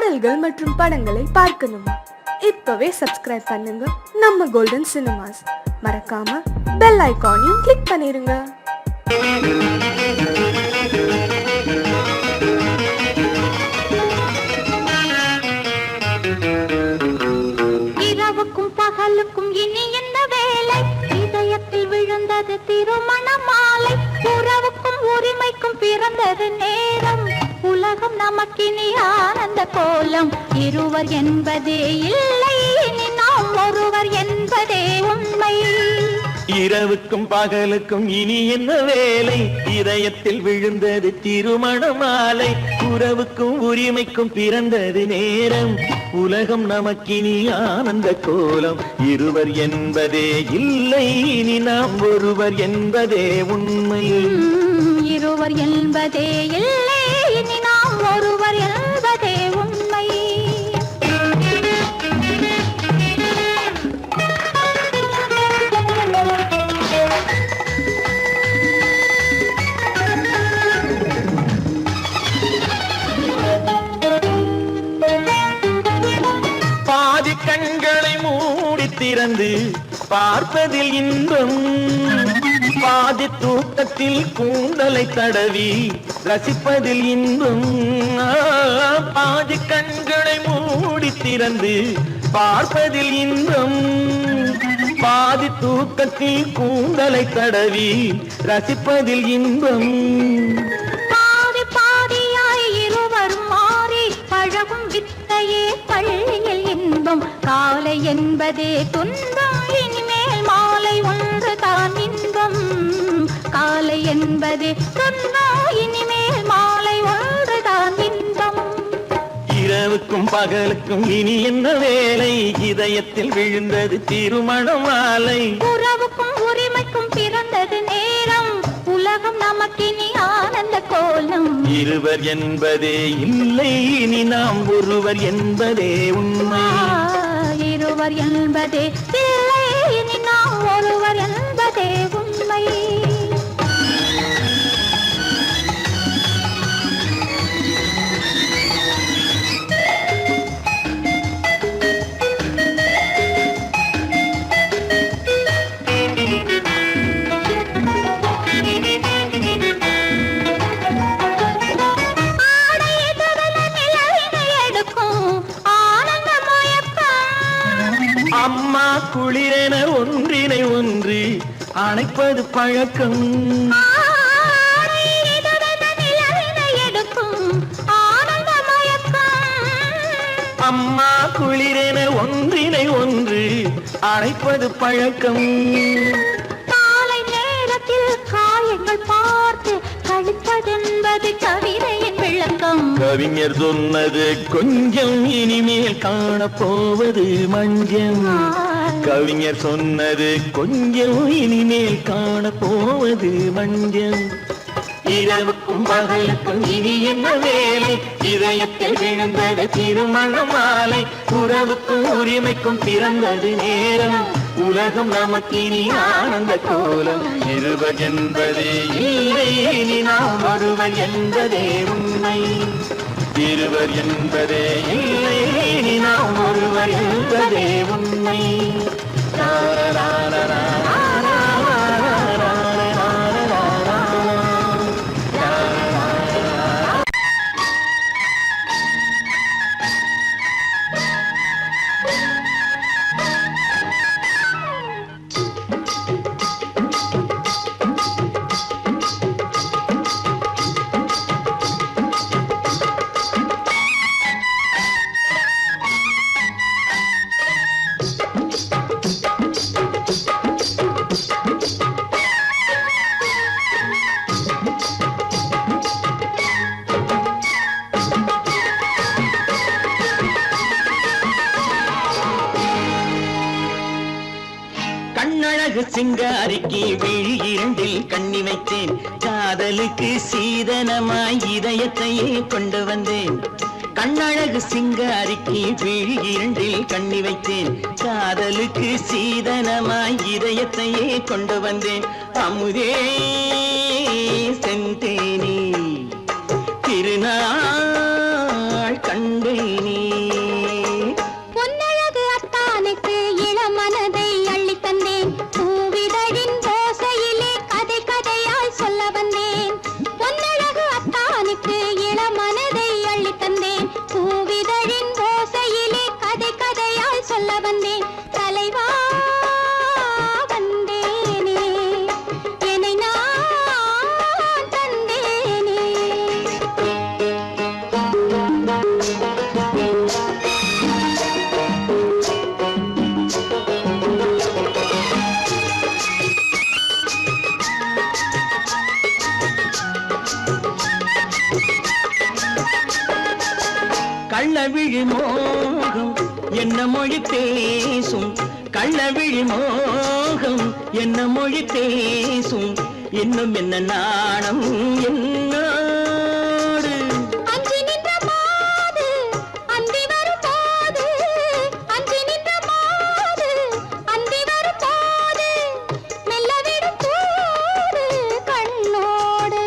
பாடல்கள் மற்றும் படங்களை பார்க்கணுமா? இப்பவே சப்ஸ்கிரைப் பண்ணுங்க நம்ம கோல்டன் சினிமாஸ். மறக்காம பெல் ஐகானையும் கிளிக் பண்ணிருங்க. இரவுக்கும் பகலுக்கும் இனி என்ன வேலை? இதயத்தில் விழுந்தது திருமண மாலை. உறவுக்கும் உரிமைக்கும் பிறந்தது நேரம். உலகம் நமக்கினி ஆனந்த கோலம். இருவர் என்பதே இல்லை, இனி நாம் ஒருவர் என்பதே உண்மை. இரவுக்கும் பகலுக்கும் இனி என்ன வேலை? இதயத்தில் விழுந்தது திருமண மாலை. உறவுக்கும் உரிமைக்கும் பிறந்தது நேரம். உலகம் நமக்கினி ஆனந்த கோலம். இருவர் என்பதே இல்லை, இனி நாம் ஒருவர் என்பதே உண்மை. இருவர் என்பதே இல்லை, இனி நாம் ஒருவர் என்பதே உண்மை. பாதி கண்களை மூடி திறந்து பார்ப்பதில் இன்பம். பாதி தூக்கத்தில் கூந்தலை தடவி ரசிப்பதில் இன்பம். பாதி கண்களை மூடி திறந்து பார்ப்பதில் இன்பம். பாதி தூக்கத்தில் கூந்தலை தடவி ரசிப்பதில் இன்பம். பாதி பாதியாய் இருவர் மாறி பழகும் வித்தையே பள்ளியில் இன்பம். காலை என்பதே துன்பம், இனிமேல் மாலை ஒன்று தான் இன்பம். காலை என்பதே துன்பம், இனிமேல் மாலை ஒன்று தான் இன்பம். இரவுக்கும் பகலுக்கும் இனி என்ன வேலை? இதயத்தில் விழுந்தது திருமண மாலை. உறவுக்கும் உரிமைக்கும் பிறந்தது நேரம். உலகம் நமக்கினி ஆனந்த கோலம். இருவர் என்பதே இல்லை, இனி நாம் ஒருவர் என்பதே உண்மை. இருவர் என்பதே இல்லை, இனி நாம் ஒருவர் என்பதே உண்மை. அம்மா குளிரென ஒன்றினை ஒன்று அணைப்பது பழக்கம். அம்மா குளிரென ஒன்றினை ஒன்று அணைப்பது பழக்கம். காலை நேரத்தில் காயங்கள் பார்த்து கழிப்பதென்பது கவிதையின் விளக்கம். கவிஞர் சொன்னது கொஞ்சம், இனிமேல் காணப்போவது மஞ்சம். கவிஞர் சொன்னது கொஞ்சம், இனிமேல் காணப்போவது மஞ்சம். இரவுக்கும் பகலுக்கும் இனி என்ன வேலை? இதயத்தில் விழுந்தது திருமண மாலை. உறவுக்கும் உரிமைக்கும் பிறந்தது நேரம். உலகம் நமக்கினி ஆனந்த கோலம். இருவர் என்பதே இல்லை, இனி நாம் ஒருவர் என்பதே உண்மை. இருவர் என்பதே இல்லை, இனி நாம் ஒருவர் என்பதே உண்மை. கண்ணழகு சிங்காரிக்கு விழி இரண்டில் கண்ணி வைத்தேன். காதலுக்கு சீதனமாய் இதயத்தையே கொண்டு வந்தேன். கண்ணழகு சிங்காரிக்கு விழி இரண்டில் கண்ணி வைத்தேன். காதலுக்கு சீதனமாய் இதயத்தையே கொண்டு வந்தேன். அமுதே செந்தேனே திருநாள் கண்டே கண்டேனே. பொன்னழகு அத்தானுக்கு இளமனதை அள்ளித் தந்தேன். பூவிதழின் ஓசையிலே கதை கதையாய் சொல்ல வந்தேன். பொன்னழகு அத்தானுக்கு இளமனதை அள்ளித் தந்தேன். பூவிதழின் ஓசையிலே கதை கதையாய் சொல்ல வந்தேன். தலைவா வந்தேனே, என்னை நான் தந்தேனே. கள்ளவிழி மோகம் என்ன மொழி பேசும், கள்ளவிழி மோகம் என்ன மொழி பேசும், இன்னும் என்ன நாணம் என்னோடு. அஞ்சி நின்ற மாது அந்தி வரும் போது, அஞ்சி நின்ற மாது அந்தி வரும் போது, மெல்ல விடும் தூது கண்ணோடு.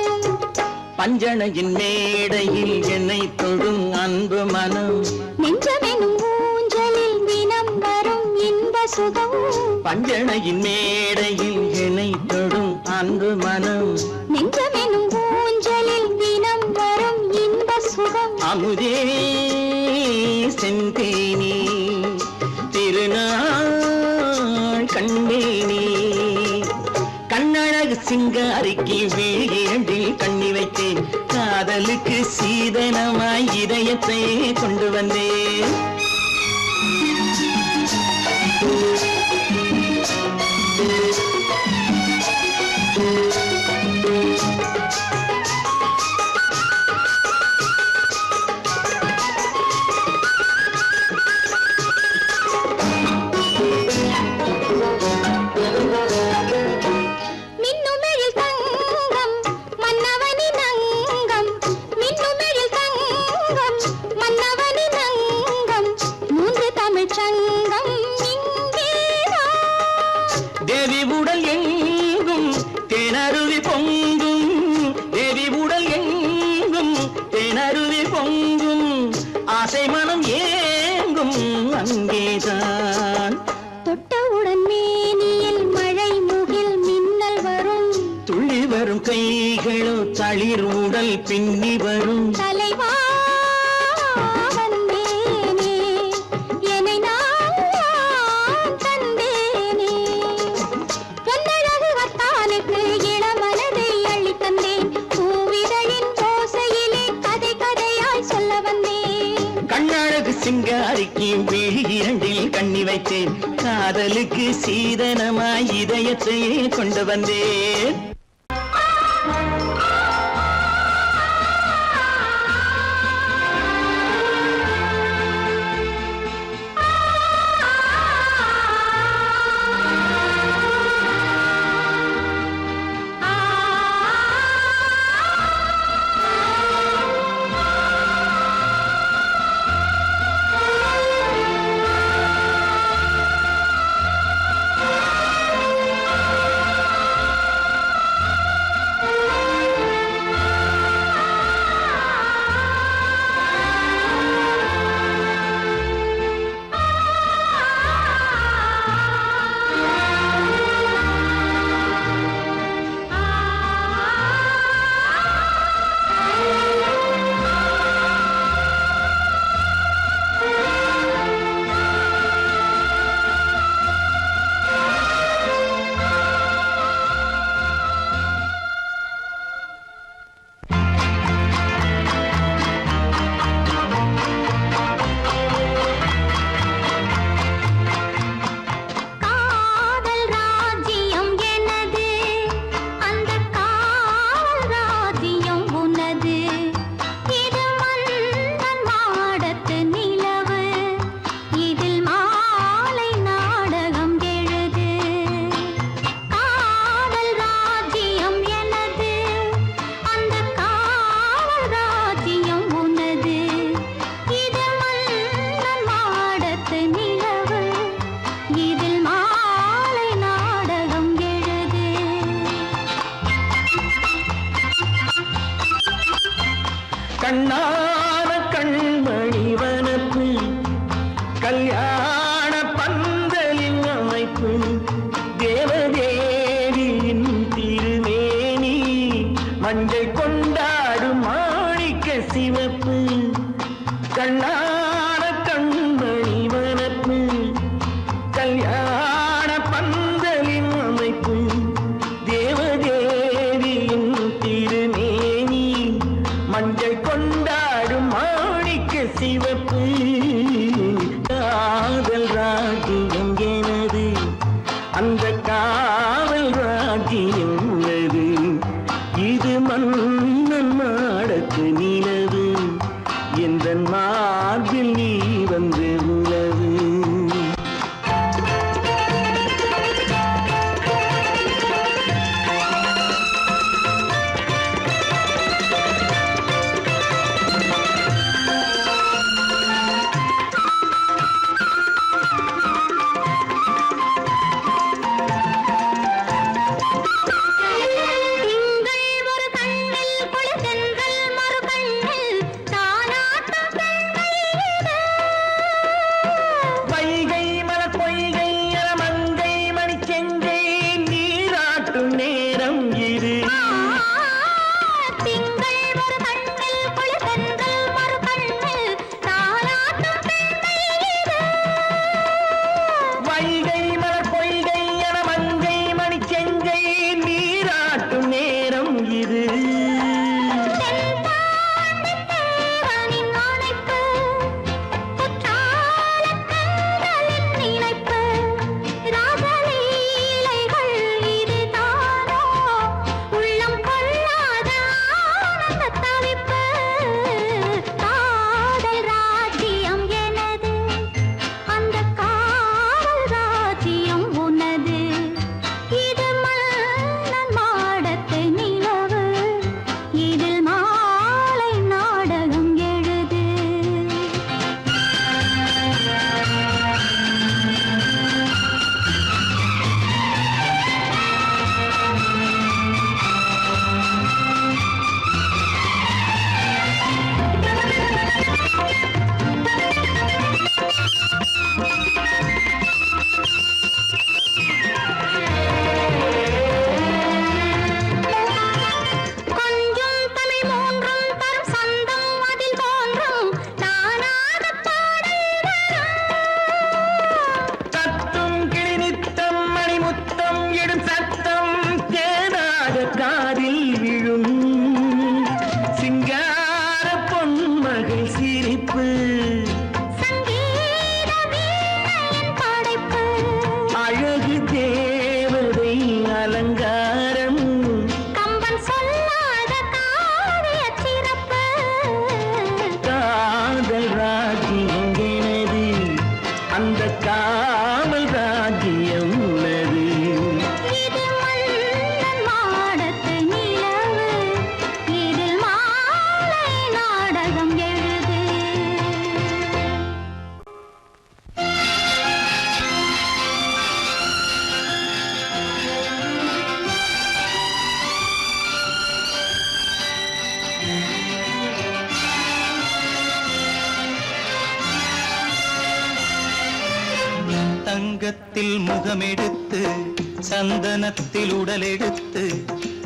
பஞ்சணையின் மேடையில் என்னை தொழும் அன்பு மனம், நெஞ்சமெனும் ஊஞ்சலில் தினம் வரும் இன்ப சுகம். பஞ்சணையின் மேடையில் என்னை தொழும் அன்பு மனம், நெஞ்சமெனும் ஊஞ்சலில் தினம் வரும் இன்ப சுகம். அமுதே செந்தேனே திருநாள் கண்டேனே. கண்ணழகு சிங்காரிக்கு விழியண்டில் கண்ணி வைத்தேன், காதலுக்கு சீதனமாய் இதயத்தை கொண்டு வந்தேன். மின்னுமெழில் தங்கம் மன்னவனின் அங்கம், மின்னுமெழில் தங்கம் மன்னவனின் அங்கம், மூன்று தமிழ்ச் சங்கம் இங்கேதான். தேவி உடல் எங்கும் தேனருவி பொங்கும், தேவி உடல் எங்கும் தேனருவி பொங்கும், ஆசை மனம் ஏங்கும் அங்கேதான். தொட்டவுடன் மேனியில் மழை முகில் மின்னல் வரும். துள்ளி வரும் கைகளோ தளிர் உடல் பின்னி வரும். தலைவா வந்தேனே, என்னை நான் தந்தேனே. பொன்னழகு அத்தானுக்கு இளமனதை அள்ளித் தந்தேன். பூவிதழின் ஓசையிலே கதை கதையாய் சொல்ல வந்தேன். கண்ணழகு சிங்காரிக்கு விழி இரண்டில் கண்ணி வைத்தேன், காதலுக்கு சீதனமாய் இதயத்தையே கொண்டு வந்தேன். கண்ணான கண்மணி வனப்பு கல்யாண பந்தலின் அமைப்பு தேவதேவியின் திருமேனி மஞ்சள் கொண்டாடும் மாணிக்க சிவப்பு காதல் ராஜ்யம் எனது அந்த காவல் ராஜ்யம் உள்ளது இது மன்னன் நாடத்து நிலவு எந்த மார்பில் நீ வந்து உலவு தங்கத்தில் முகமெடுத்து சந்தனத்தில் உடலெடுத்து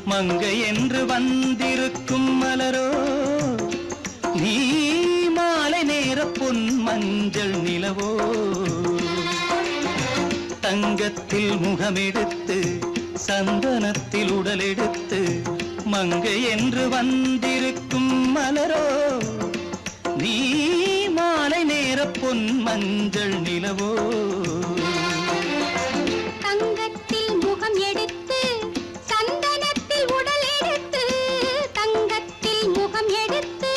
மங்கை என்று வந்திருக்கும் மலரோ நீ மாலை நேர பொன் மஞ்சள் நிலவோ தங்கத்தில் முகமெடுத்து சந்தனத்தில் உடலெடுத்து மங்கை என்று வந்திருக்கும் மலரோ நீ மாலை நேர பொன் மஞ்சள் நிலவோ தங்கத்தில் முகம் எடுத்து சந்தனத்தில் உடல் எடுத்து தங்கத்தில் முகம் எடுத்து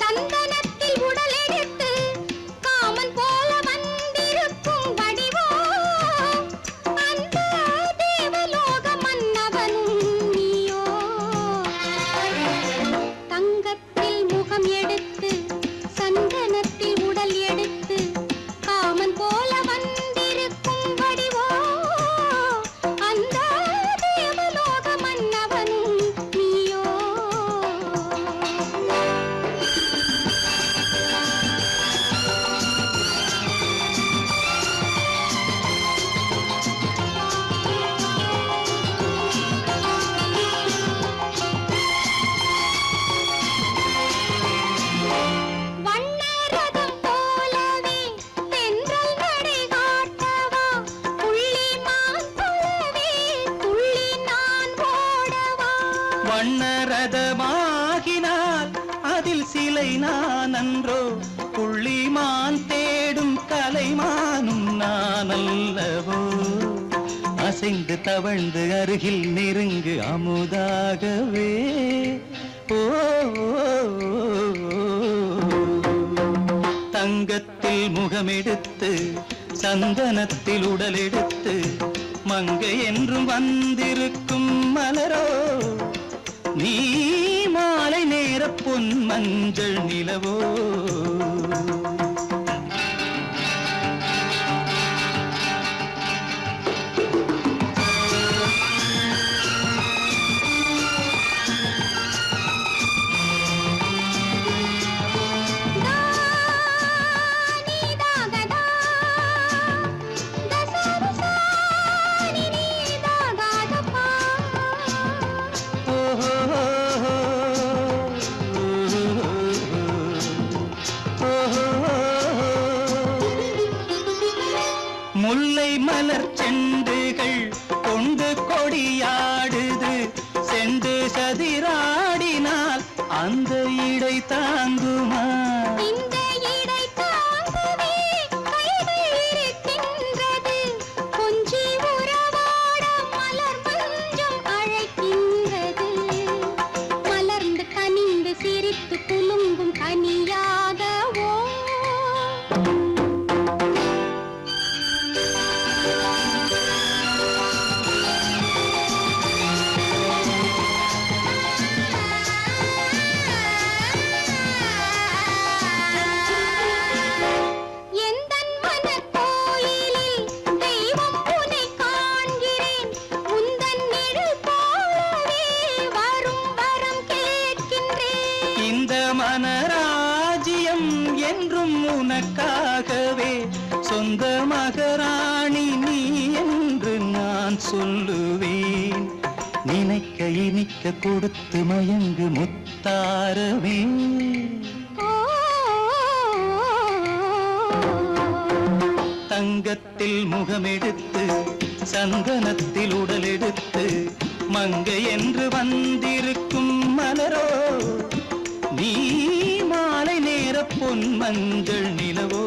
சந்தனத்தில் உடல் எடுத்து காமன் போல வந்திருக்கும் வடிவோ அந்த தேவலோக மன்னவனும் நீயோ தங்கத்தில் முகம் எடுத்து சந்தனத்தில் உடல் எடுத்து காமன் போல அல்லவோ அசைந்து தவழ்ந்து அருகில் நெருங்கு அமுதாகவே ஓ தங்கத்தில் முகமெடுத்து சந்தனத்தில் உடலெடுத்து மங்கை என்றும் வந்திருக்கும் மலரோ நீ மாலை நேர பொன் மஞ்சள் நிலவோ முல்லை மலர் செண்டுகள் கொண்டு கொடியாடுது செண்டு சதிராடினால் அந்த இடை தாங்குமா இந்த இடை தாங்குவே கைகள் இருக்கின்றது கொஞ்சி உறவாட மலர் மஞ்சம் அழைக்கின்றது மலர்ந்து கனிந்து சிரித்து குலுங்கும் கனியாகவோ மனராஜ்யம் என்றும் உனக்காகவே சொந்த மகராணி நீ என்று நான் சொல்லுவேன் நினைக்க இனிக்க கொடுத்து மயங்கு முத்தாரவே தங்கத்தில் முகமெடுத்து சந்தனத்தில் உடலெடுத்து மங்கை என்று வந்திருக்கும் மலரோ நீ மாலை நேர பொன் மஞ்சள் நிலவோ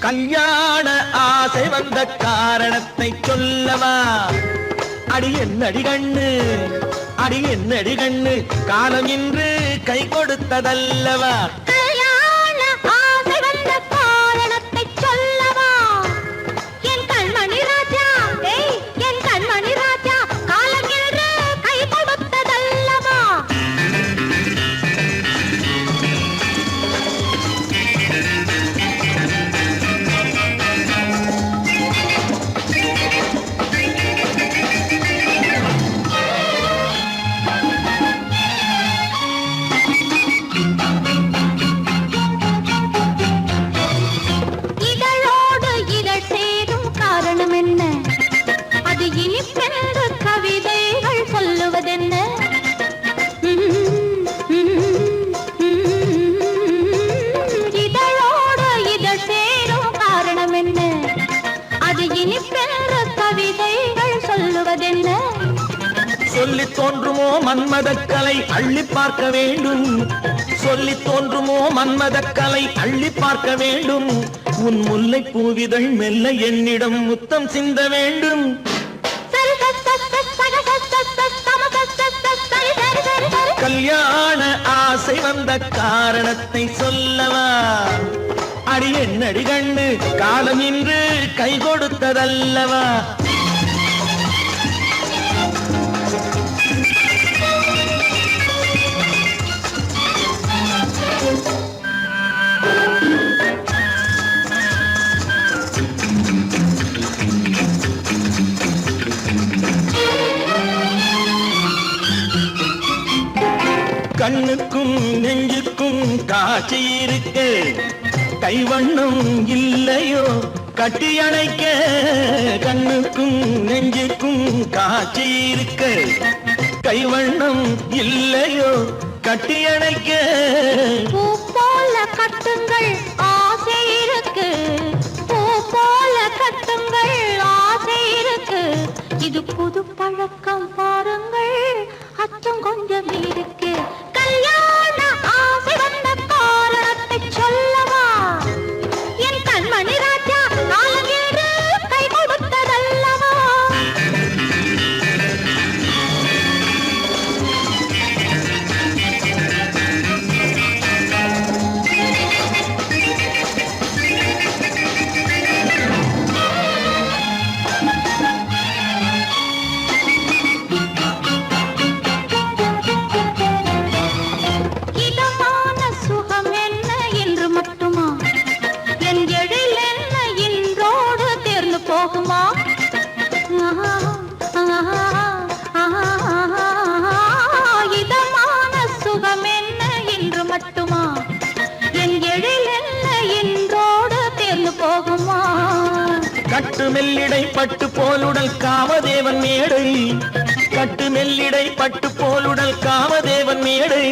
கல்யாண ஆசை வந்த காரணத்தை சொல்லவா அடி என்னடி கண்ணு அடி என்னடி கண்ணு காலம் இன்று கை கொடுத்ததல்லவா கல்யாண ஆசை வந்த காரணத்தை சொல்லவா என் கண்மணி ராஜா என் கண்மணி ராஜா காலம் என்று கை கொடுத்ததல்லவா சொல்லி தோன்றுமோ மன்மதக்கலை அள்ளி பார்க்க வேண்டும் சொல்லி தோன்றுமோ மன்மதக்கலை அள்ளி பார்க்க வேண்டும் உன் முல்லை பூவிதழ் மெல்ல என்னிடம் முத்தம் சிந்த வேண்டும் கல்யாண ஆசை வந்த காரணத்தை சொல்லவா அடி என்னடி கண்ணு காலம் இன்று கை கொடுத்ததல்லவா காட்சி இருக்கு கைவண்ணம் இல்லையோ கட்டி அணைக்க கண்ணுக்கும் நெஞ்சுக்கும் காட்சி இருக்கு கைவண்ணம் இல்லையோ கட்டி அணைக்க பூ போல கட்டுங்கள் ஆசை இருக்கு பூ போல கட்டுங்கள் ஆசை இருக்கு இது புது பழக்கம் பாருங்கள் அச்சம் கொஞ்சம் இருக்கு கல்யாண ஆசை வந்த காரணத்தை சொல்லவா என் கண்மணி ராஜா நாளங்கேடு கை கொடுத்ததல்லவா இதமான சுகம் என்ன என்று மட்டுமா என் எழில் என்ன இன்றோடு தேர்ந்து போகுமா இதமான சுகம் என்ன என்று மட்டுமா என் எழில் என்ன இன்றோடு தேர்ந்து போகுமா கட்டு மெல்லிடை பட்டு போலுடல் காமதேவன் மேடை கட்டு மெல்லிடை பட்டு போலுடல் காமதேவன் மேடை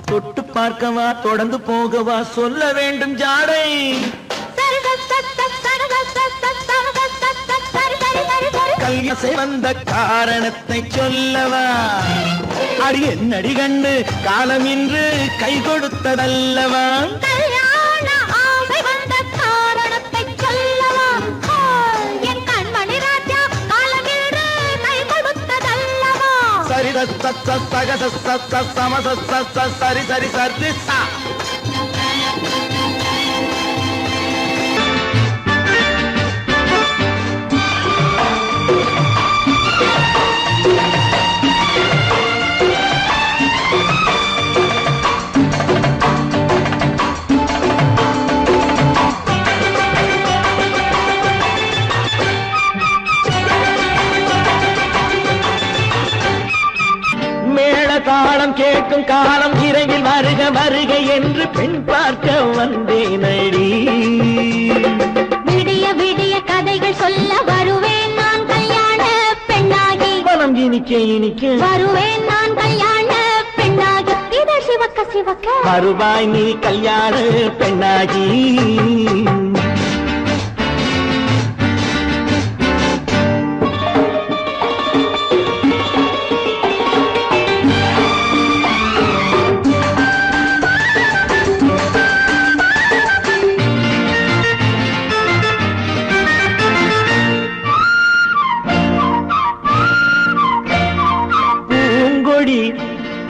தொட்டு பார்க்கவா தொடர்ந்து போகவா சொல்ல வேண்டும் ஜாடை கல்யாசை வந்த காரணத்தை சொல்லவா அடி என்னடி கண்டு காலம் இன்று கை கொடுத்ததல்லவா கல்யாண ஆசை வந்த காரணத்தை சொல்லவா என் கண்மணி ராஜா காலமேடு கை கொடுத்ததல்லவா சரி சக சம சரி சரி சரி சா தாளம் கேட்கும் காலம் விரைவில் வருக வருக என்று பெண் பார்க்க வந்தேனடி விடிய விடிய கதைகள் சொல்ல வருவேன் நான் கல்யாண பெண்ணாகி மனம் இனிக்க இனிக்க வருவேன் நான் கல்யாண பெண்ணாகி இதை சிவக்க சிவக்க வருவாய் நீ கல்யாண பெண்ணாகி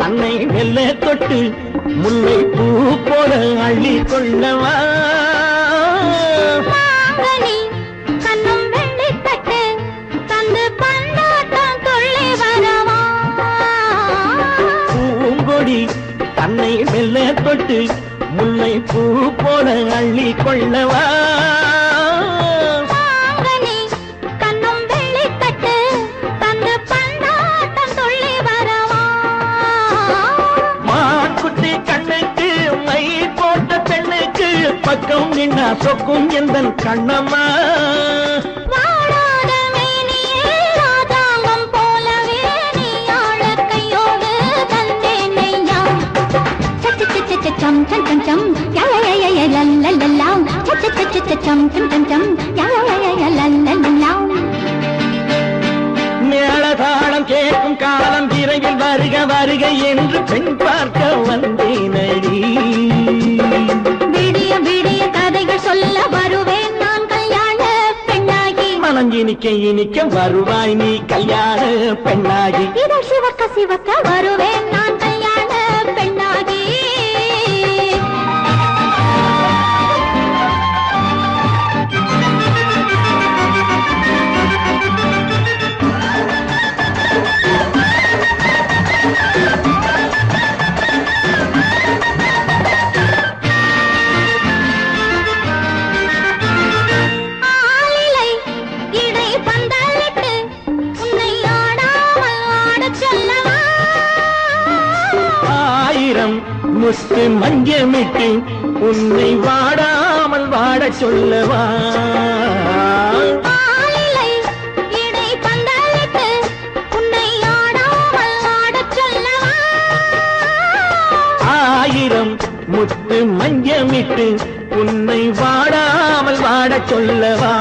தன்னை மெல்ல தொட்டு முல்லை பூ போல அள்ளி கொள்ளவா கண்ணும் வெள்ளி தட்டு தந்து பந்தாட்டம் துள்ளி வரவா பூங்கொடி தன்னை மெல்ல தொட்டு முல்லை பூ போல அள்ளி கொள்ளவா பக்கம் நின்னா சொக்கும் எந்தன் கண்ணம்மா வாழாத மேனியே ராதாங்கம் போலவே நீ ஆழ கையோடு தந்தேன் நெய்யா சச்ச சச்ச சம் சம் சம் சம் யா யா யா யா லல்லல்லா சச்ச சச்ச சம் சம் சம் சம் யா யா யா லல்லல்லா மேளதாளம் கேட்கும் காலம் விரைவில் வருக வருக என்று பெண் பார்க்க வந்தேனடி விடிய விடிய கதைகள் சொல்ல வருவேன் நான் கல்யாண பெண்ணாகி மனம் இனிக்க இனிக்க வருவாய் நீ கல்யாண பெண்ணாகி இதை சிவக்க சிவக்க வருவேன் நான் கல்யாண பெண்ணாகி உன்னை வாடாமல் வாடச் சொல்லவா ஆளிலை இடை பந்தலிட்டு உன்னை ஆடாமல் ஆடச் சொல்லவா ஆயிரம் முத்து மஞ்சமிட்டு உன்னை வாடாமல் வாடச் சொல்லவா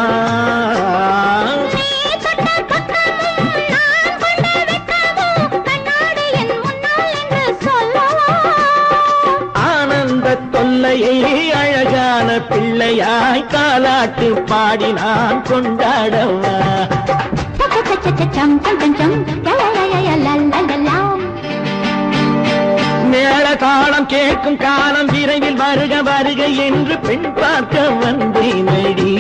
நீ தொட்ட பக்கமும் நான் கொண்ட வெட்கமும் கண்ணாடி என் முன்னால் என்று சொல்லவா ஆனந்த தொல்லையை அழகான பிள்ளையாய் காலாட்டு பாடி நான் கொண்டாடவா சம் சம் சம் சம் லலலலலலலலலா மேள தாளம் கேட்கும் காலம் விரைவில் வருக வருக என்று பெண் பார்க்க வந்தேனடி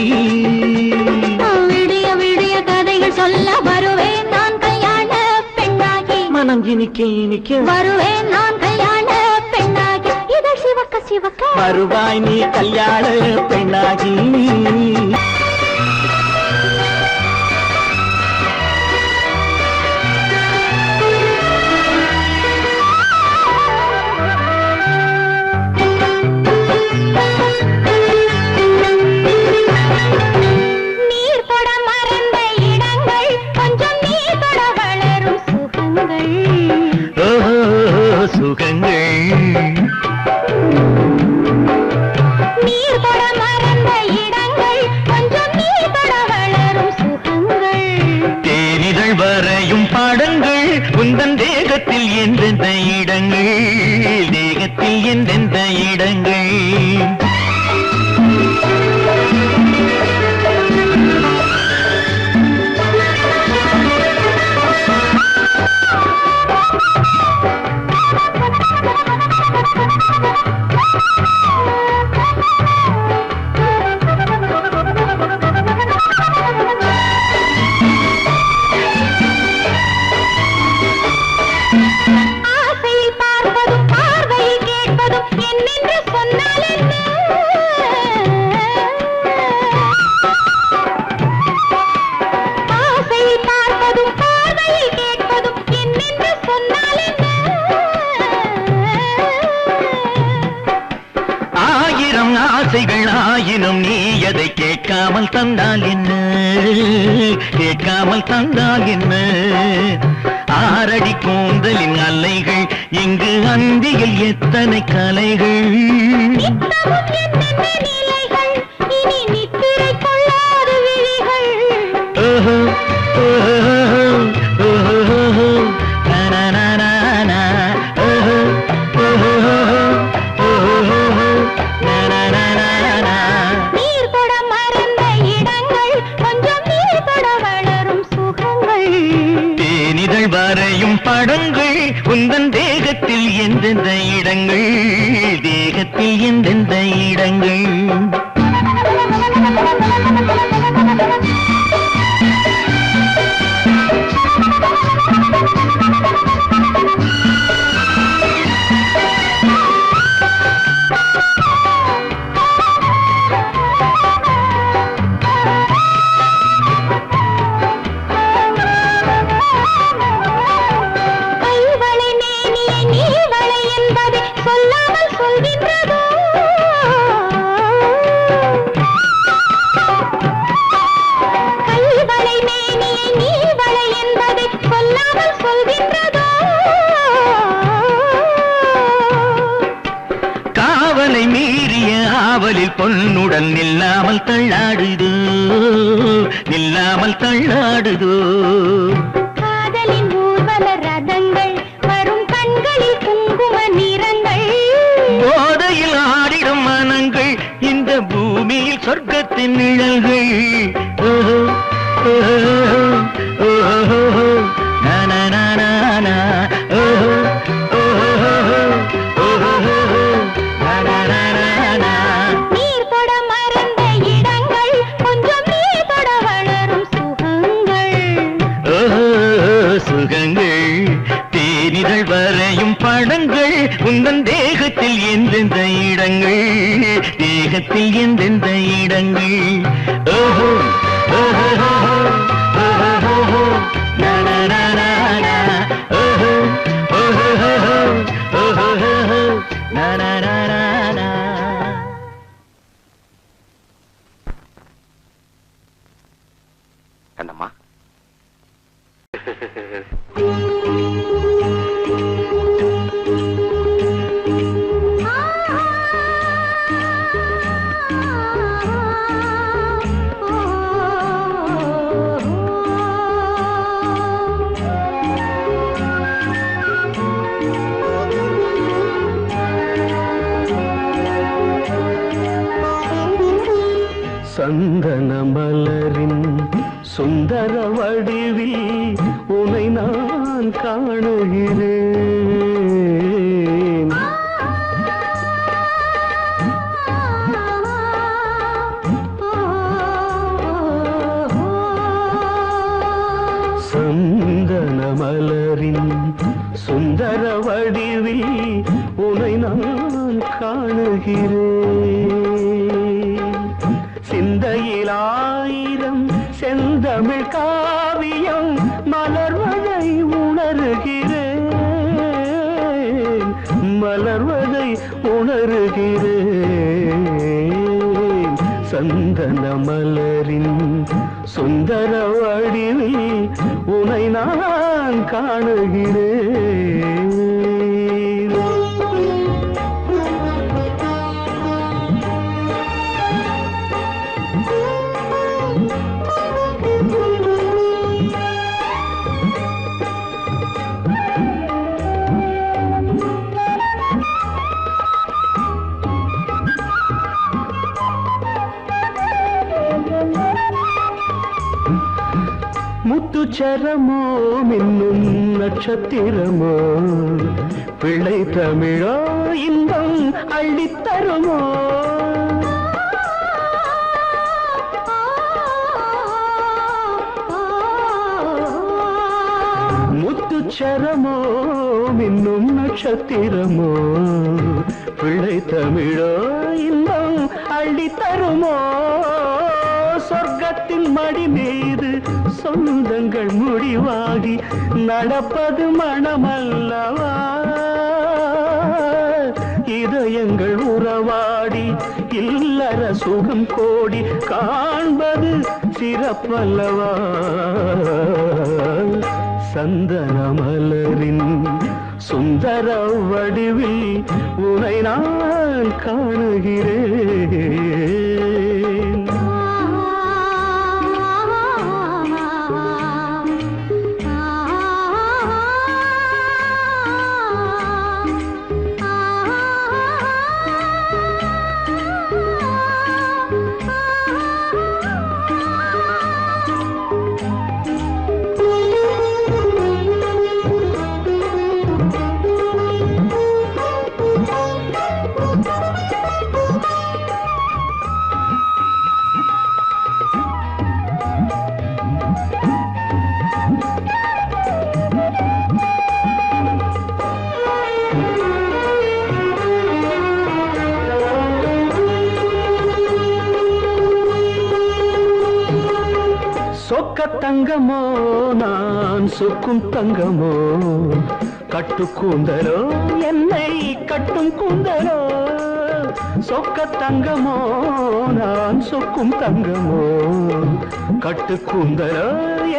விடிய விடிய கதைகள் சொல்ல வருவேன் நான் கல்யாண பெண்ணாகி மனம் இனிக்க இனிக்க வருவேன் நான் கல்யாண பெண்ணாகி இதழ் சிவக்க சிவக்க வருவாய் நீ கல்யாண பெண்ணாகி நீர் தொட மறந்த இடங்கள் கொஞ்சம் நீர் தொட வளரும் சுகங்கள் சுகங்கள் நீர் தொட மறந்த இடங்கள் கொஞ்சம் நீர் தொட வளரும் சுகங்கள் தேனிதழ் வரையும் பாடங்கள் உந்தன் தேகத்தில் எந்தெந்த இடங்கள் தேகத்தில் எந்தெந்த இடங்கள் ஆசையில் பார்ப்பதும் பார்வையில் கேட்பதும் என்னென்று சொன்னால் என்ன ஆசையில் பார்ப்பதும் பார்வையில் கேட்பதும் என்னென்று சொன்னால் என்ன ஆயிரம் ஆசைகள் ஆயினும் நீ அதை கேட்காமல் தந்தால் என்ன கேட்காமல் தந்தால் என்ன ஆரடி கூந்தலின் அலைகள் இங்கு அந்தியில் எத்தனை கலைகள் நித்தமும் என்னென்ன நிலைகள் இனி நித்திரை கொள்ளாத விழிகள் ஓஹோ, ஓஹோ, ஓஹோ, நனனனனா, ஓஹோ, ஓஹோ, ஓஹோ, நனனனனா. நீர் தொட மறந்த இடங்கள் கொஞ்சம் நீர் தொட வளரும் சுகங்கள் தேனிதழ் வரையும் படங்கள் உந்தன் தேகத்தில் எந்தெந்த இடங்கள் தேகத்தில் எந்தெந்த இடங்கள் கைவளை மேனியை நீவளை என்பதை சொல்லாமல் சொல்கின்றதோ கைவளை மேனியை நீவளை என்பதை சொல்லாமல் சொல்கின்றதோ காவலை மீறிய ஆவலில் பொன்னுடன் நில்லாமல் தள்ளாடுதோ நில்லாமல் தள்ளாடுதோ காதலின் ஊர்வல ரதங்கள் வரும் கண்களில் குங்கும நிறங்கள் போதையில் ஆடிடும் மனங்கள் இந்த பூமியில் சொர்க்கத்தின் நிழல்கள் ஓஹோ, ஓஹோ, ஓஹோ, நனனனனா, ஓஹோ, ஓஹோ, ஓஹோ, நனனனனா. நீர் தொட மறந்த இடங்கள் கொஞ்சம் நீர் தொட வளரும் சுகங்கள் ஓஹோ, சுகங்கள் தேனிதழ் வரையும் படங்கள் உந்தன் தேகத்தில் எந்தெந்த இடங்கள் தேகத்தில் எந்தெந்த இடங்கள் ஓஹோ, ஓஹோ, ஓஹோ, நனனனனா, ஓஹோ, ஓஹோ, ஓஹோ, நனனனனா. சந்தன மலரின் சுந்தர வடிவில் உனை நான் காணுகிறேன். சந்தன மலரின் சுந்தர வடிவில் உனை நான் காணுகிறேன். சிந்தையில் ஆயிரம் செந்தமிழ் காவியம் மலர்வதை உணர்கிறேன், மலர்வதை உணர்கிறேன். சந்தன மலரின் சுந்தர வடிவில் உனை நான் காணுகிறேன். முத்துச்சரமோ மின்னும் நட்சத்திரமோ பிள்ளை தமிழோ இன்பம் அள்ளித்தருமோ. முத்துச்சரமோ மின்னும் நட்சத்திரமோ பிள்ளை தமிழோ இன்பம் அள்ளித்தருமோ. சொர்க்கத்தின் மடி மீது சொந்தங்கள் முடிவாகி நடப்பது மனமல்லவா. இதயங்கள் உறவாடி இல்லற சுகம் கோடி காண்பது சிறப்பல்லவா. சந்தன மலரின் சுந்தர வடிவில் உனை நான் காணுகிறேன். சொக்க தங்கமோ நான் சொக்கும் தங்கமோ கட்டு கூந்தலோ என்னை கட்டும் கூந்தலோ. சொக்க தங்கமோ நான் சொக்கும் தங்கமோ கட்டு கூந்தலோ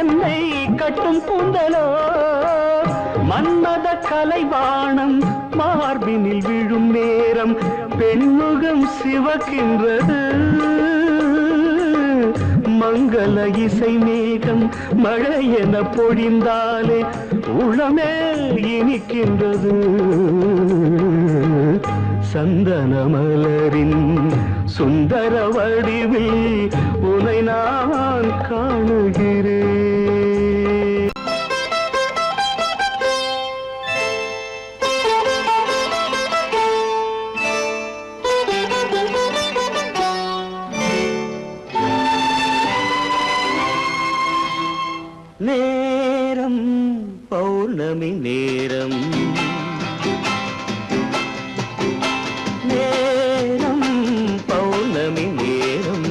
என்னை கட்டும் கூந்தலோ. மன்மத கலைவாணம் மார்பினில் விழும் நேரம் பெண்முகம் சிவக்கின்றது. மங்கள இசை மேகம் மழை என பொழிந்தாலே உளமே இனிக்கின்றது. சந்தன மலரின் சுந்தர வடிவில் உனை நான் காணுகிறேன். நேரம் பௌர்ணமி நேரம், நேரம் பௌர்ணமி நேரம்.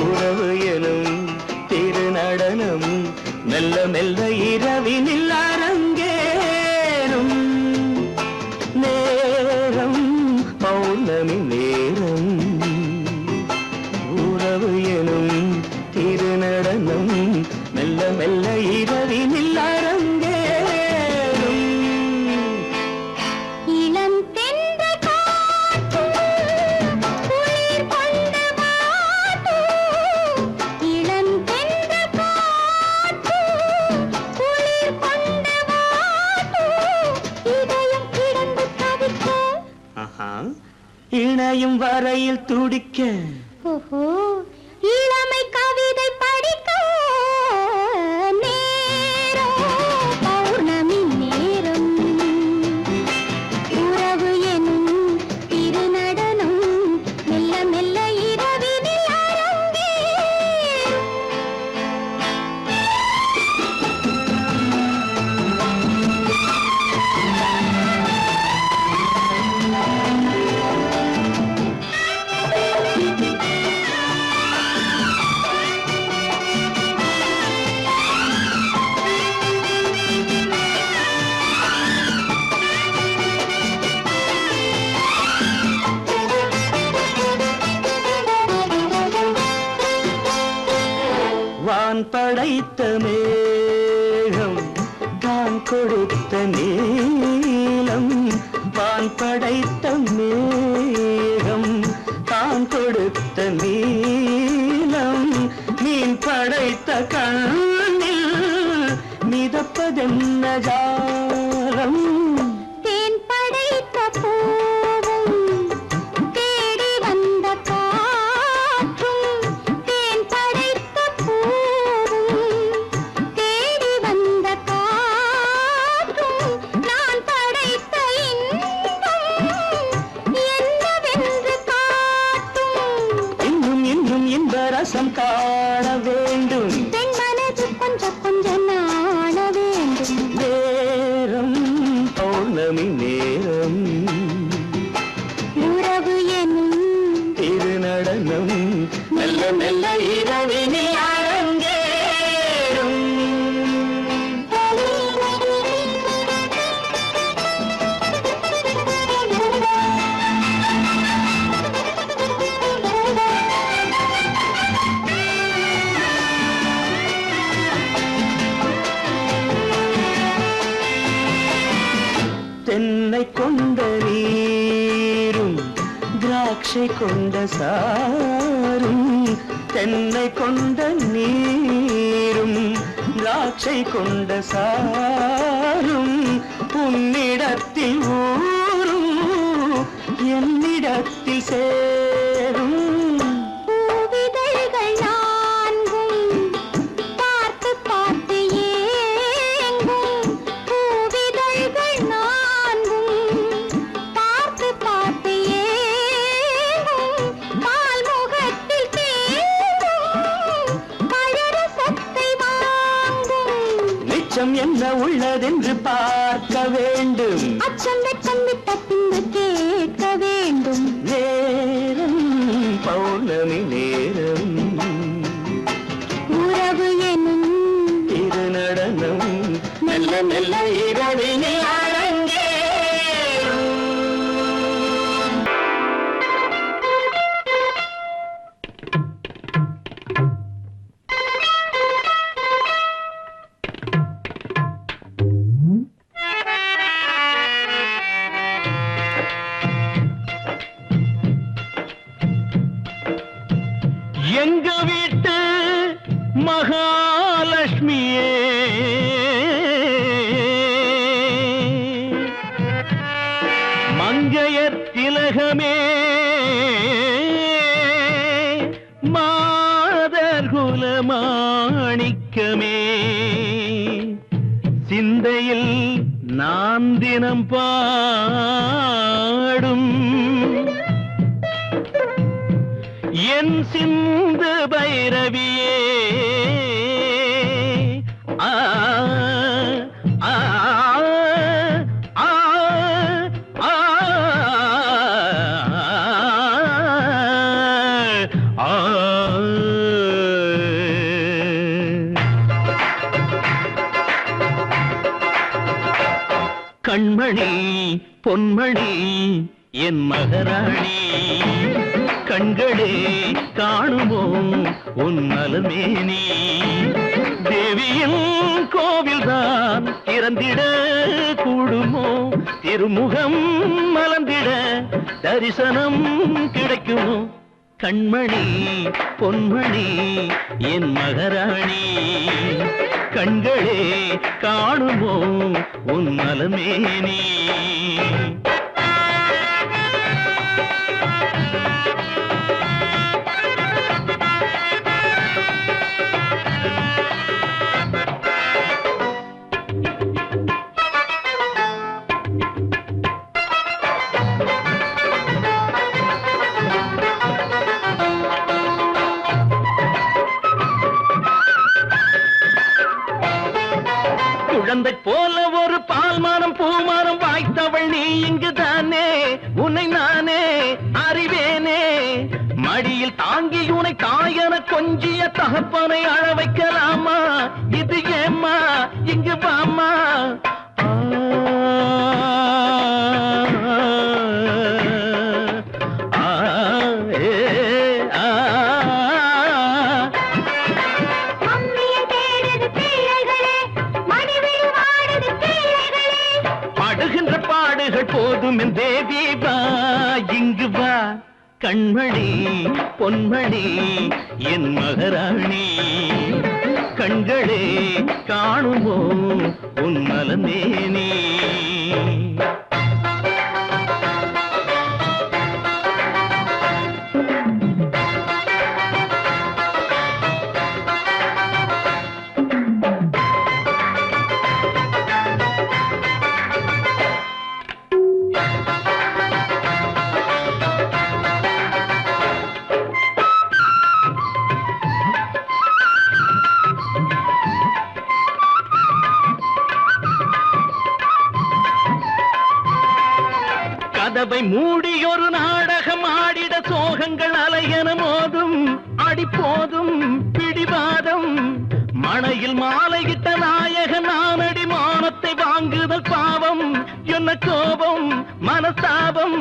உறவு எனும் திருநடனம் மெல்ல மெல்ல இரவினில் அரங்கேறும். நேரம் பௌர்ணமி நேரம், உறவு எனும் திருநடனம் மெல்ல மெல்ல இரவினில் அரங்கேறும். இளம் தென்றல் காற்று குளிர் கொண்ட வாட்டு, இளம் தென்றல் காற்று குளிர் கொண்ட வாட்டு, இதயம் கிடந்து தவிக்க இணையும் வரையில் துடிக்க ஓஹோ இளமை கவிதை படிக்க நேரம் பௌர்ணமி நேரம் உறவு எனும் திருநடனம் மெல்ல மெல்ல இரவினில் அரங்கேறும். வான் படைத்த மேகம் தான் கொடுத்த நீலம் வான் படைத்த மேகம் தான் கொடுத்த நீலம் மீன் படைத்த கண்ணில் மிதப்பதென்ன ஜாலம் தேன் படைத்த பூவும் தேடி வந்த காற்றும் தேன் படைத்த பூவும் தேடி வந்த காற்றும் நான் படைத்த இன்பம் என்னவென்று காட்டும். இன்னும் இன்னும் இன்ப ரசம் காண வேண்டும் பெண் மனது கொஞ்சம் கொஞ்சம் நாண வேண்டும். நேரம் பௌர்ணமி நேரம் உறவு எனும் திருநடனம் மெல்ல மெல்ல இரவினில் அரங்கேறும். தென்னை கொண்ட நீரும் திராட்சை கொண்ட சாரும் தென்னை கொண்ட நீரும் திராட்சை கொண்ட சாரும் உன்னிடத்தில் ஊரும் என்னிடத்தில் சேரும் பூவிதழ்கள் நான்கும் பார்த்து பார்த்து ஏங்கும். பூவிதழ்கள் நான்கும் பார்த்து பார்த்து ஏங்கும். பால்முகத்தில் தேங்கும் பழரசத்தை வாங்கும். நிச்சம் என்ன உள்ளதென்று பார்க்க வேண்டும் அச்சம் வெச்சம் விட்ட பின்பு கேட்க வேண்டும். நேரம் பௌர்ணமி நேரம் உறவு எனும் திருநடனம் மெல்ல மெல்ல இரவினில் அரங்கேறும். எங்க வீட்டு மகாலட்சுமியே மங்கையர் திலகமே மாதர் குலமாணிக்கமே சிந்தையில் நான் தினம் பாடும் என் சிந்து பைரவியே ஆ ஆ ஆ ஆ ஆ கண்மணி பொன்மணி என் மகராணி கண்களே காணுமோ உன் நலமேனி தேவியின் கோவில்தான் திறந்திட கூடுமோ திருமுகம் மலர்ந்திட தரிசனம் கிடைக்குமோ கண்மணி பொன்மணி என் மகராணி கண்களே காணுமோ உன் நலமேனி பூமரம் வாய்த்தவள் நீ இங்குதானே, உன்னை நானே அறிவேனே. மடியில் தாங்கி உனை தாயன கொஞ்சிய தகப்பனை அழ வைக்கலாமா? இது ஏம்மா இங்கு வாமா. படுகின்ற பாடுகள் போதும் என் தேவி வா, இங்கு வா கண்மணி பொன்மணி என் மகராணி. கண்களே காணுமோ உன் மலமேனி. கதவை மூடி ஒரு நாடகம் ஆடிட சோகங்கள் அலையன மோதும். அடிப்போதும் பிடிவாதம் மணையில் மாலையிட்ட நாயகன் நானடி. மானத்தை வாங்குதல் பாவம் என்ன கோபம் மனஸ்தாபம்.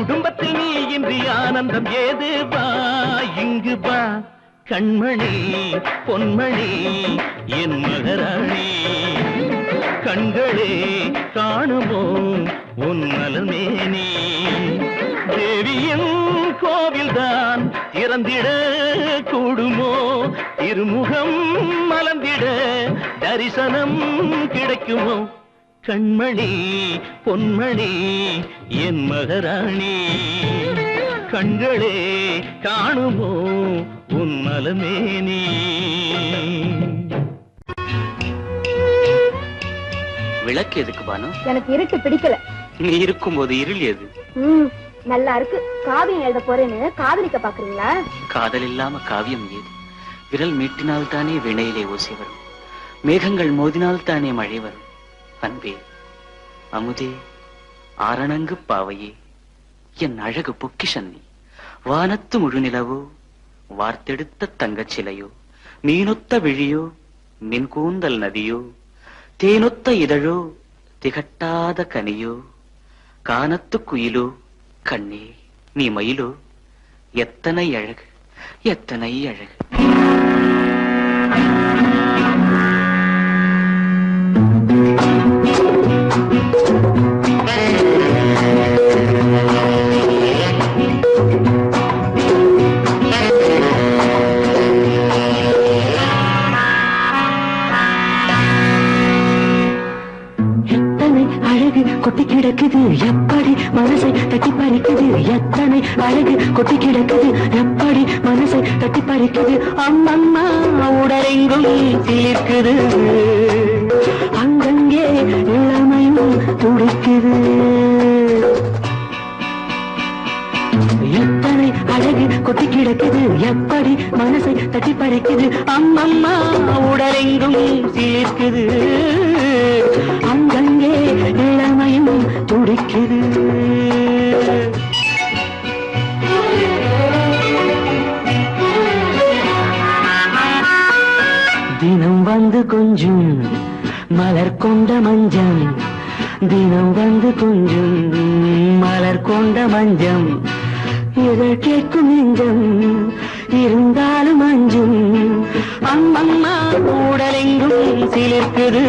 குடும்பத்தில் நீ இன்றி ஆனந்தம் ஏது? வா இங்கு வா கண்மணி பொன்மணி என் மகராணி. கண்களே காணுமோ உன் நலமேனி. தேவியின் கோவில்தான் திறந்திட கூடுமோ? திருமுகம் மலர்ந்திட தரிசனம் கிடைக்குமோ? கண்மணி பொன்மணி என் மகராணி. கண்களே காணுமோ உன் மலமேனி. விளக்கு எதுக்கு பானு? எனக்கு இருட்டு பிடிக்கல. நீ இருக்கும்போது இருள் எது? நல்லா இருக்கு. காவியம் எழுத போறேன்னு காதலிக்க பாக்குறீங்களா? காதல் இல்லாம காவியம் ஏது? விரல் மீட்டினால் தானே வினையிலே ஓசை வரும். மேகங்கள் மோதினால் தானே மழை வரும். அன்பே அமுதே ஆரணங்கு பாவையே என் அழகு பொக்கிஷன்னி. வானத்து முழுநிலவோ வார்த்தெடுத்த தங்கச் சிலையோ. மீனொத்த விழியோ மின் கூந்தல் நதியோ. தேனொத்த இதழோ திகட்டாத கனியோ. கானத்து குயிலோ கண்ணே நீ மயிலோ. எத்தனை அழகு எத்தனை அழகு. கொட்டி கிடக்குது எப்படி மனசை தட்டி பறிக்குது. எத்தனை அழகு கொட்டி கிடக்குது எப்படி மனசை தட்டி பறிக்குது. அம்மம்மா உடலெங்கும் தீர்க்குது. அங்கங்கே இளமையும் துடிக்குது. எத்தனை அழகு கொட்டி கிடக்குது எப்படி மனசை தட்டி பறிக்குது. அம்மம்மா உடலெங்கும் தீர்க்குது. அங்கங்கே இளமையும் துடிக்குது. தினம் வந்து கொஞ்சம் மலர் கொண்ட மஞ்சம். தினம் வந்து கொஞ்சம் மலர் கொண்ட மஞ்சம். இதழ் கேட்கும் நெஞ்சம் இருந்தாலும் அஞ்சும். அம்மம்மா உடலெங்கும் சிலிர்க்குது.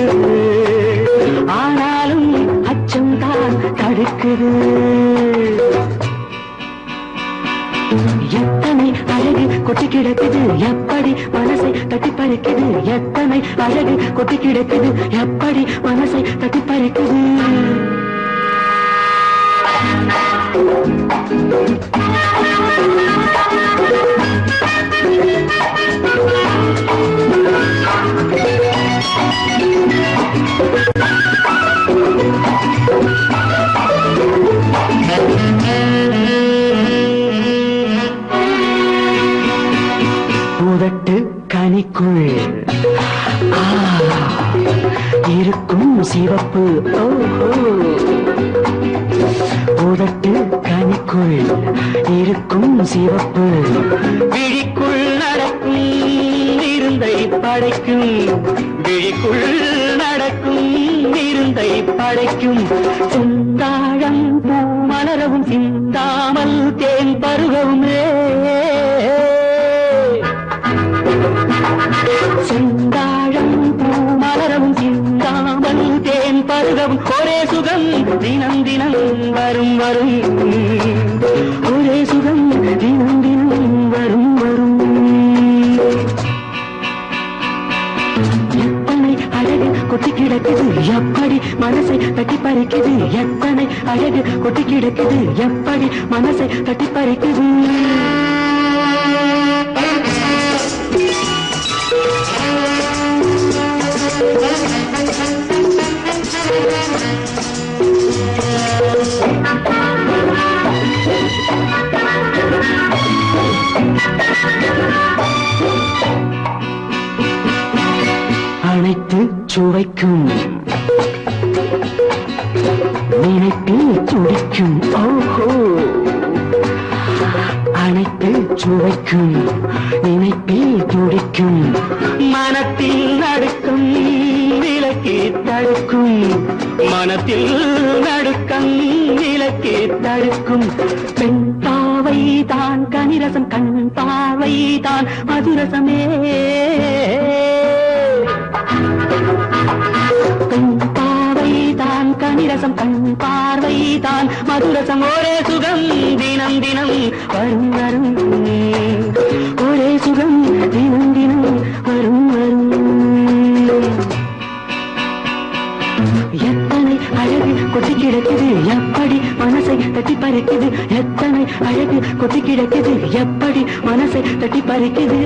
ஆனாலும் அச்சம் தான் தடுக்குது. எத்தனை அழகு கொட்டி கிடக்குது எப்படி மனசை தட்டி பறிக்குது. எத்தனை அழகு கொட்டி கிடக்குது எப்படி மனசை தட்டி பறிக்குது. கண்ணுக்குள் ஆ, இருக்கும் சிவப்பு ஓஹோ உதட்டு கனிக்குள் இருக்கும் சிவப்பு விழிக்குள் நடக்கும் இருந்தை படைக்கும் விழிக்குள் நடக்கும் இருந்தை படைக்கும் செந்தாழம் பூ மலரவும் சிந்தாமல் தேன் பருகவுமே செந்தாழம் பூ மலரவும் சிந்தாமல் தேன் பருகவும் ஒரே சுகம் தினம் தினம் வரும் வரும் ஒரே சுகம் தினம் தினம் வரும் வரும் எத்தனை அழகு கொட்டி கிடக்குது எப்படி மனசை தட்டி பறிக்குது எத்தனை அழகு கொட்டி கிடக்குது எப்படி மனசை தட்டி பறிக்குது அனைத்து சுவைக்கும் நினைப்பில் துடிக்கும் ஓஹோ அனைத்து சுவைக்கும் நினைப்பில் துடிக்கும் மனத்தில் நடுக்கும் விலக்கி தடுக்கும் மனத்தில் நடுக்கம் விலக்கி தடுக்கும் பெண் பாவை தான் கனிரசம் கண் பாவை தான் மதுரசமே பெண் பாவை தான் கனிரசம் கண் பார்வை தான் மதுரசம் ஒரே சுகம் தினம் தினம் வரும் வரும் ஒரே சுகம் தினம் தினம் வரும் வரும் எத்தனை அழகு கொட்டி கிடக்குது எப்படி மனசை தட்டி பறிக்குது எத்தனை அழகு கொட்டி கிடக்குது எப்படி மனசை தட்டி பறிக்குது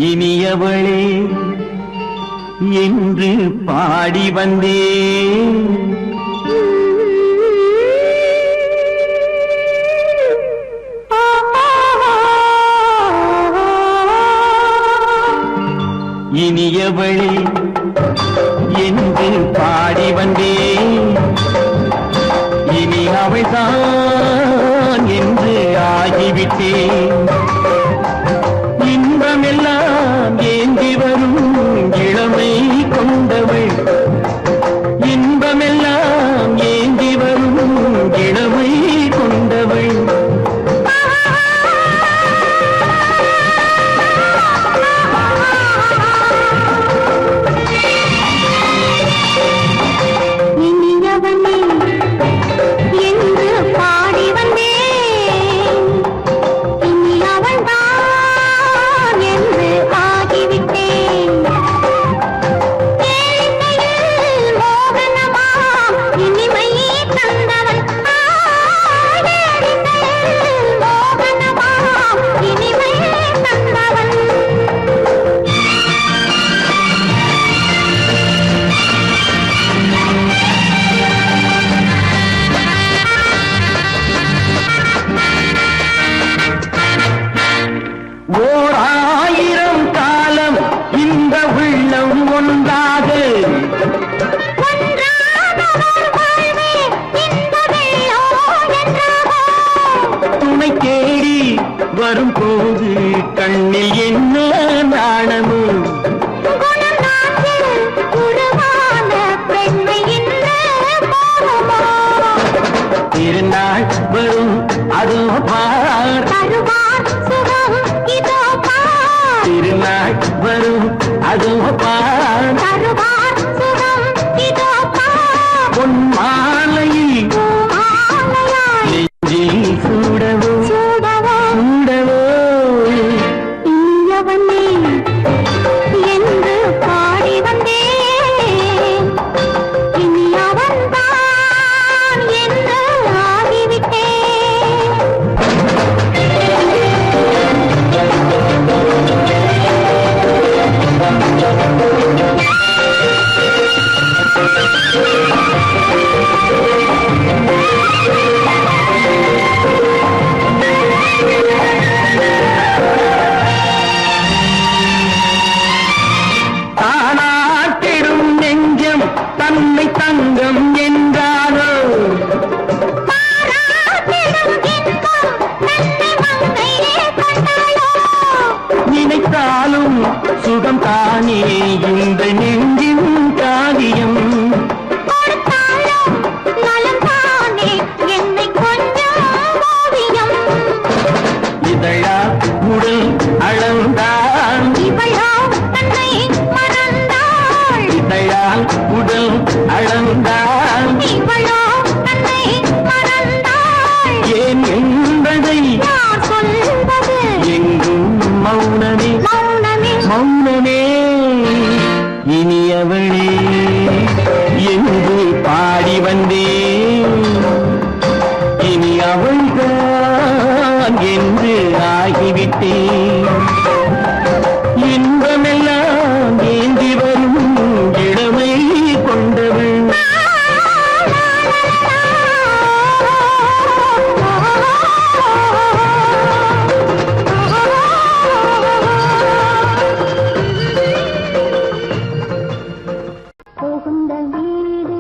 இனியவளே என்று பாடி வந்தேன் இனியவளே என்று பாடி வந்தேன் இனி அவள்தான் என்று ஆகிவிட்டேன் இன்பமெல்லாம் ஏந்தி வரும் இளமை கொண்டவள் இன்பமெல்லாம் ஏந்தி வரும் இளமை கொண்டவள் இனியவனே என்று பாடி வந்தேன் அளந்தாள் இவளோ தன்னை மறந்தாள் ஏன் என்பதை யார் சொல்வது எங்கும் மௌனமே மௌனமே மௌனமே இனியவளே என்று பாடி வந்தேன் இனி அவள்தான் என்று ஆகிவிட்டேன் இன்பமெல்லாம் ஏந்தி வரும் இளமை கொண்டவள் புகுந்த வீடு